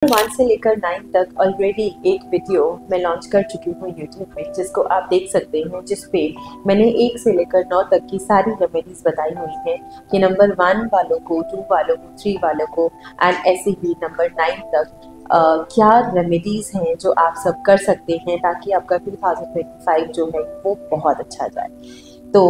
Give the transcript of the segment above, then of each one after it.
1 से लेकर 9 तक ऑलरेडी एक वीडियो मैं लॉन्च कर चुकी हूँ यूट्यूब पे, जिसको आप देख सकते हैं, जिस पे मैंने 1 से लेकर 9 तक की सारी रेमेडीज बताई हुई हैं कि नंबर 1 वालों को, 2 वालों को, 3 वालों को एंड ऐसे ही नंबर 9 तक क्या रेमेडीज हैं जो आप सब कर सकते हैं ताकि आपका 2025 जो है वो बहुत अच्छा जाए। तो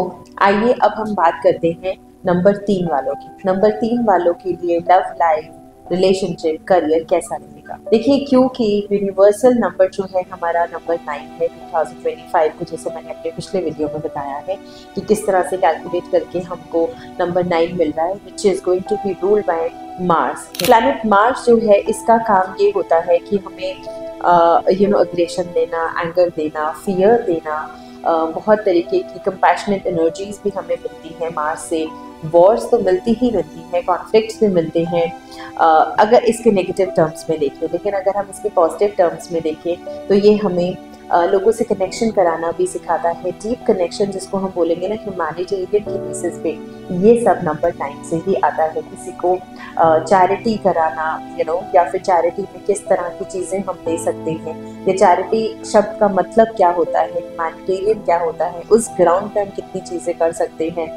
आइए अब हम बात करते हैं नंबर 3 वालों की। नंबर 3 वालों के लिए लव लाइफ, रिलेशनशिप, करियर कैसा रहेगा। देखिए, क्योंकि यूनिवर्सल नंबर जो है हमारा नंबर 9 है 2025 को, जैसे मैंने अपने पिछले वीडियो में बताया है कि किस तरह से कैलकुलेट करके हमको नंबर 9 मिल रहा है, which is going to be ruled by Mars. Planet Mars जो है इसका काम ये होता है कि हमें अग्रेशन देना, एंगर देना, फियर देना, बहुत तरीके की कंपैशनेट एनर्जीज भी हमें मिलती हैं मार्स से। वॉर्स तो मिलती ही मिलती हैं, कॉन्फ्लिक्ट्स भी मिलते हैं अगर इसके नेगेटिव टर्म्स में देखें। लेकिन अगर हम इसके पॉजिटिव टर्म्स में देखें तो ये हमें लोगों से कनेक्शन कराना भी सिखाता है, डीप कनेक्शन जिसको हम बोलेंगे ना ह्यूमैनिटेरियन की बेसिस पे। ये सब नंबर 9 से ही आता है। किसी को चैरिटी कराना, या फिर चैरिटी में किस तरह की चीज़ें हम दे सकते हैं, या चैरिटी शब्द का मतलब क्या होता है, ह्यूमैनिटेरियन क्या होता है, उस ग्राउंड पे हम कितनी चीज़ें कर सकते हैं।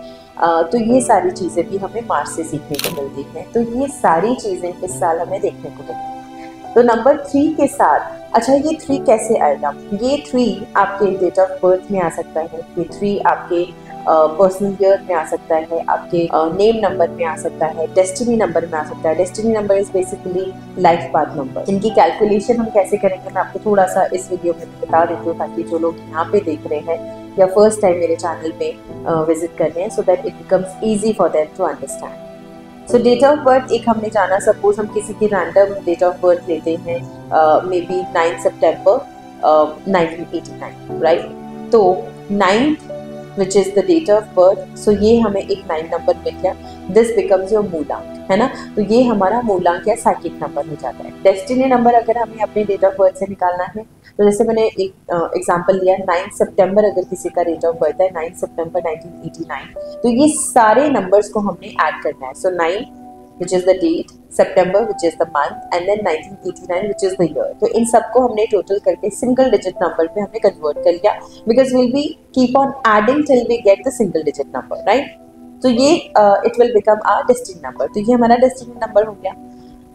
तो ये सारी चीज़ें भी हमें मार्स से सीखने को मिलती हैं। तो ये सारी चीज़ें इस साल हमें देखने को मिलती हैं। तो नंबर 3 के साथ, अच्छा ये 3 कैसे आएगा? ये 3 आपके डेट ऑफ बर्थ में आ सकता है, ये 3 आपके पर्सनल ईयर में आ सकता है, आपके नेम नंबर में आ सकता है, डेस्टिनी नंबर में आ सकता है। Destiny number is basically life path number. इनकी कैलकुलेशन हम कैसे करेंगे मैं आपको थोड़ा सा इस वीडियो में बता देती हूँ, ताकि जो लोग यहाँ पे देख रहे हैं या फर्स्ट टाइम मेरे चैनल पे विजिट कर रहे हैं, so that it becomes easy for them to understand. So date of birth एक हमने जाना, सपोज हम किसी की रैंडम डेट ऑफ बर्थ लेते हैं, मे बी 9 सितंबर 1989, राइट। तो 9th which is the date of birth, so ये हमें एक 9 नंबर मिल गया। this becomes your मूलांक, है ना। तो ये हमारा मूलांक या साइकिक नंबर हो जाता है। डेस्टिनी नंबर अगर हमें अपने डेट ऑफ बर्थ से निकालना है, तो जैसे मैंने एक एग्जांपल लिया, 9 सितंबर अगर किसी का डेट ऑफ बर्थ है 9 सितंबर 1989, तो ये सारे नंबर्स को हमने ऐड करना है। सो 9 which is the date, September which is the month, and then 1989 which is the year। तो इन सबको हमने टोटल करके सिंगल डिजिट नंबर पे हमने कन्वर्ट कर लिया, because will be keep on adding till we get the single digit number, right. तो ये it will become our destiny number. तो ये हमारा डेस्टिनी नंबर हो गया।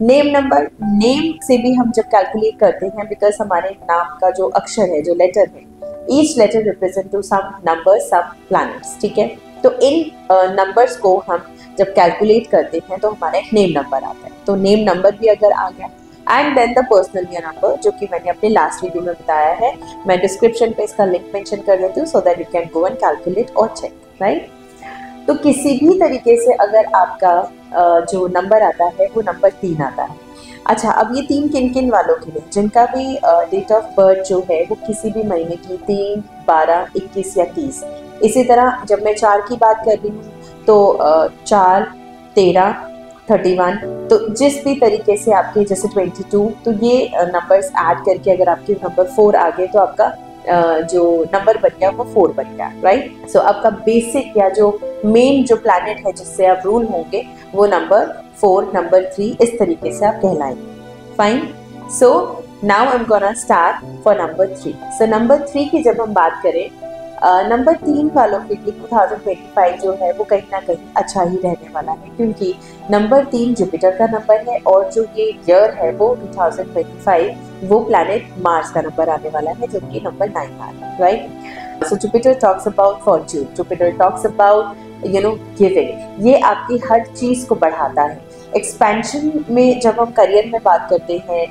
नेम नंबर, नेम से भी हम जब कैलकुलेट करते हैं, बिकॉज हमारे नाम का जो अक्षर है, जो लेटर है, each letter represent to some number, some planets, ठीक है। तो इन नंबर्स को हम जब कैलकुलेट करते हैं तो हमारा एक नेम नंबर आता है। तो नेम नंबर भी अगर आ गया, and then the personal year number, जो कि मैंने अपने लास्ट वीडियो में बताया है, मैं डिस्क्रिप्शन पे इसका लिंक मेंशन कर देती हूँ, so that you can go and calculate और चेक, राइट। तो किसी भी तरीके से अगर आपका जो नंबर आता है वो नंबर 3 आता है। अच्छा, अब ये 3 किन किन वालों के लिए, जिनका भी डेट ऑफ बर्थ जो है वो किसी भी महीने की 3, 12, 21 या 30। इसी तरह जब मैं 4 की बात कर रही हूँ तो 4, 13, 31, तो जिस भी तरीके से आपके, जैसे 22, तो ये नंबर्स ऐड करके अगर आपके नंबर 4 आ गए तो आपका जो नंबर बन गया वो 4 बन गया, राइट। सो आपका बेसिक या जो मेन जो प्लैनेट है जिससे आप रूल होंगे वो नंबर 4, नंबर 3, इस तरीके से आप कहलाएंगे। Fine. So now I am gonna start for number 3। So number 3 की जब हम बात करें, नंबर 3 वालों के लिए 2025 जो है वो कहीं ना कहीं अच्छा ही रहने वाला है, क्योंकि नंबर 3 जुपिटर का नंबर है, और जो ये ईयर है वो 2025 वो प्लैनेट मार्स का नंबर आने वाला है, जो कि नंबर 9 आ रहा है, right. So Jupiter talks about Fortune, Jupiter talks about giving. ये आपकी हर चीज को बढ़ाता है। एक्सपेंशन में जब हम करियर में बात करते हैं,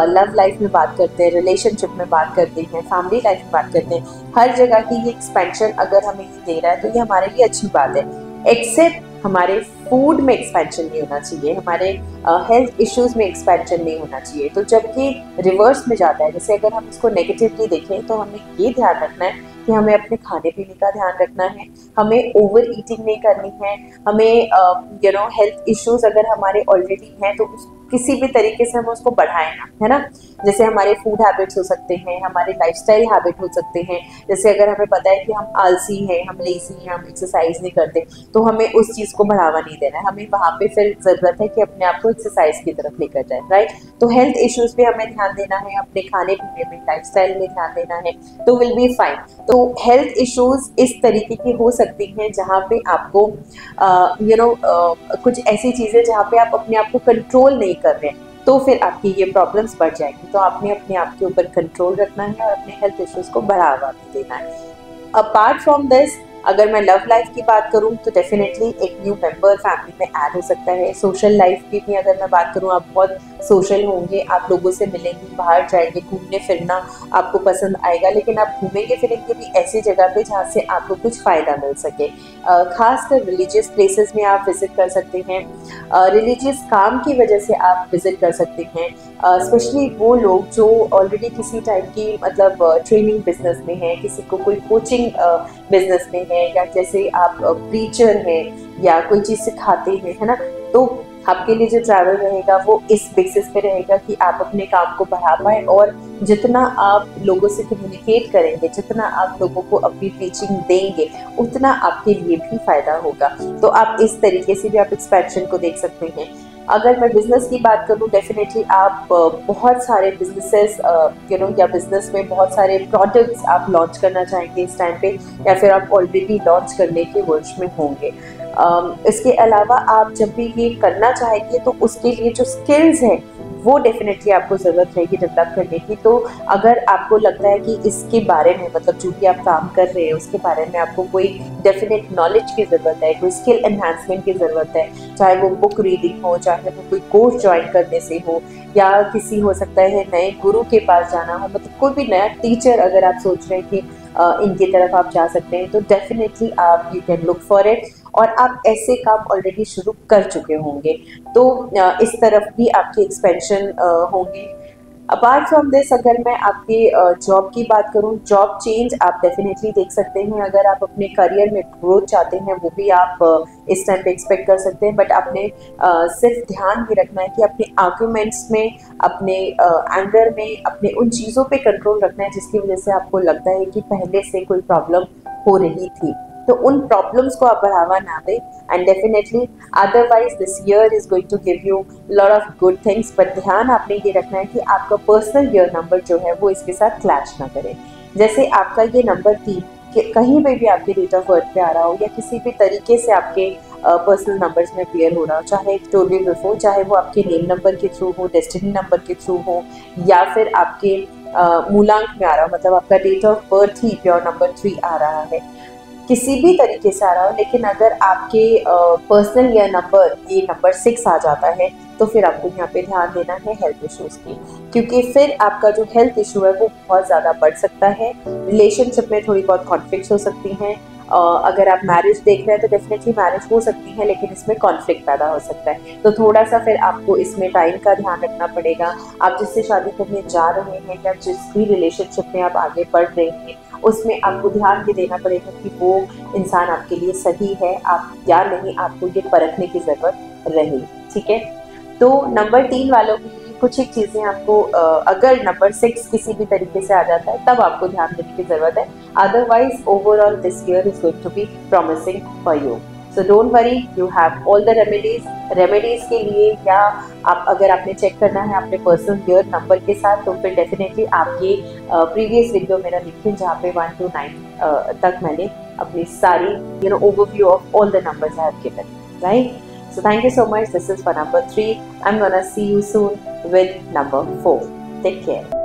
लव लाइफ में बात करते हैं, रिलेशनशिप में बात करते हैं, फैमिली लाइफ में बात करते हैं, हर जगह की ये एक्सपेंशन अगर हमें ये दे रहा है तो ये हमारे लिए अच्छी बात है। एक्सेप्ट हमारे फूड में एक्सपेंशन नहीं होना चाहिए, हमारे हेल्थ इश्यूज में एक्सपेंशन नहीं होना चाहिए। तो जब ये रिवर्स में जाता है, जैसे अगर हम इसको नेगेटिवली देखें, तो हमें ये ध्यान रखना है कि हमें अपने खाने पीने का ध्यान रखना है, हमें ओवर ईटिंग नहीं करनी है, हमें हेल्थ इश्यूज अगर हमारे ऑलरेडी हैं तो किसी भी तरीके से हम उसको बढ़ाएं ना, है ना। जैसे हमारे फूड हैबिट्स हो सकते हैं, हमारे लाइफस्टाइल हैबिट हो सकते हैं। जैसे अगर हमें पता है कि हम आलसी हैं, हम लेजी हैं, हम एक्सरसाइज नहीं करते, तो हमें उस चीज़ को बढ़ावा नहीं देना है। हमें वहाँ पे फिर ज़रूरत है कि अपने आप को एक्सरसाइज की तरफ लेकर जाए, राइट। तो हेल्थ इश्यूज़ पे हमें ध्यान देना है, अपने खाने पीने में, लाइफस्टाइल में ध्यान देना है, तो विल बी फाइन। तो हेल्थ इश्यूज़ इस तरीके की हो सकती हैं जहाँ पे आपको कुछ ऐसी चीज़ें जहाँ पे आप अपने आप को कंट्रोल नहीं कर रहे हैं, तो फिर आपकी ये प्रॉब्लम्स बढ़ जाएंगी। तो आपने अपने आप के ऊपर कंट्रोल रखना है और अपने हेल्थ इश्यूज को बढ़ावा भी देना है। अपार्ट फ्रॉम दिस, अगर मैं लव लाइफ की बात करूं तो डेफिनेटली एक न्यू मेंबर फैमिली में ऐड हो सकता है। सोशल लाइफ की भी अगर मैं बात करूं, आप बहुत सोशल होंगे, आप लोगों से मिलेंगे, बाहर जाएंगे, घूमने फिरना आपको पसंद आएगा, लेकिन आप घूमेंगे फिरेंगे भी ऐसी जगह पे जहाँ से आपको कुछ फ़ायदा मिल सके। खासकर रिलीजियस प्लेसेस में आप विज़िट कर सकते हैं, रिलीजियस काम की वजह से आप विज़िट कर सकते हैं। स्पेशली वो लोग जो ऑलरेडी किसी टाइप की मतलब ट्रेनिंग बिजनेस में है, किसी को कोई कोचिंग बिजनेस में है, या जैसे आप प्रीचर हैं या कोई चीज़ सिखाते हैं, है ना। तो आपके लिए जो ट्रैवल रहेगा वो इस बेसिस पे रहेगा कि आप अपने काम को बढ़ा पाए, और जितना आप लोगों से कम्युनिकेट करेंगे, जितना आप लोगों को अपनी टीचिंग देंगे, उतना आपके लिए भी फ़ायदा होगा। तो आप इस तरीके से भी आप एक्सपेंशन को देख सकते हैं। अगर मैं बिज़नेस की बात करूँ, डेफिनेटली आप बहुत सारे बिजनेसेस या बिज़नेस में बहुत सारे प्रोडक्ट्स आप लॉन्च करना चाहेंगे इस टाइम पे, या फिर आप ऑलरेडी लॉन्च करने के वर्ष में होंगे। इसके अलावा आप जब भी ये करना चाहेंगे तो उसके लिए जो स्किल्स हैं वो डेफिनेटली आपको ज़रूरत रहेगी डेवलप करने की। तो अगर आपको लगता है कि इसके बारे में, मतलब जो भी आप काम कर रहे हैं उसके बारे में आपको कोई डेफिनेट नॉलेज की ज़रूरत है, कोई स्किल एनहांसमेंट की ज़रूरत है, चाहे वो बुक रीडिंग हो, चाहे वो कोई कोर्स ज्वाइन करने से हो, या किसी हो सकता है नए गुरु के पास जाना हो, मतलब कोई भी नया टीचर अगर आप सोच रहे हैं कि इनकी तरफ आप जा सकते हैं, तो डेफिनेटली आप you can look for it. और आप ऐसे काम ऑलरेडी शुरू कर चुके होंगे, तो इस तरफ भी आपकी एक्सपेंशन होंगे। अपार्ट फ्रॉम दिस, अगर मैं आपके जॉब की बात करूं, जॉब चेंज आप डेफिनेटली देख सकते हैं। अगर आप अपने करियर में ग्रोथ चाहते हैं, वो भी आप इस टाइम पे एक्सपेक्ट कर सकते हैं। बट आपने सिर्फ ध्यान ये रखना है कि अपने आर्ग्यूमेंट्स में, अपने एंगर में, अपने उन चीज़ों पे कंट्रोल रखना है जिसकी वजह से आपको लगता है कि पहले से कोई प्रॉब्लम हो रही थी, तो उन प्रॉब्लम्स को आप बढ़ावा ना दें। And definitely otherwise this year is going to give you lot of good things, but ध्यान आपने ये रखना है कि आपका पर्सनल ईयर नंबर जो है वो इसके साथ क्लैश ना करे। जैसे आपका ये नंबर 3 कहीं पे भी आपके डेट ऑफ बर्थ पे आ रहा हो, या किसी भी तरीके से आपके पर्सनल नंबर्स में अपीयर हो रहा हो, चाहे टोटली बिफोर, चाहे वो आपके नेम नंबर के थ्रू हो, डेस्टिनी नंबर के थ्रू हो, या फिर आपके मूलांक में आ रहा हो, मतलब आपका डेट ऑफ बर्थ ही प्योर नंबर 3 आ रहा है, किसी भी तरीके से आ रहा हो, लेकिन अगर आपके पर्सनल ईयर नंबर ये नंबर 6 आ जाता है, तो फिर आपको यहाँ पे ध्यान देना है हेल्थ इश्यूज़ की, क्योंकि फिर आपका जो हेल्थ इशू है वो बहुत ज़्यादा बढ़ सकता है। रिलेशनशिप में थोड़ी बहुत कॉन्फ्लिक्ट्स हो सकती हैं। अगर आप मैरिज देख रहे हैं तो डेफिनेटली मैरिज हो सकती है, लेकिन इसमें कॉन्फ्लिक्ट पैदा हो सकता है, तो थोड़ा सा फिर आपको इसमें टाइम का ध्यान रखना पड़ेगा। आप जिससे शादी करने जा रहे हैं या जिस भी रिलेशनशिप में आप आगे बढ़ रहे हैं, उसमें आपको ध्यान ये देना पड़ेगा कि वो इंसान आपके लिए सही है आप या नहीं, आपको ये परखने की ज़रूरत रहे, ठीक है। तो नंबर 3 वालों की कुछ एक चीज़ें आपको अगर नंबर 6 किसी भी तरीके से आ जाता है तब आपको ध्यान देने की ज़रूरत है। Otherwise overall this year is going to be promising for you. So don't worry, you have all the remedies के लिए, या आप अगर आपने चेक करना है अपने पर्सनल ईयर नंबर के साथ, तो फिर डेफिनेटली आप ये प्रीवियस वीडियो मेरा देखें जहाँ पे 1 to 9 तक मैंने अपनी सारी overview of all the numbers I have given, right? So thank you so much. This is for number 3. I'm gonna see you soon with number 4. Take care.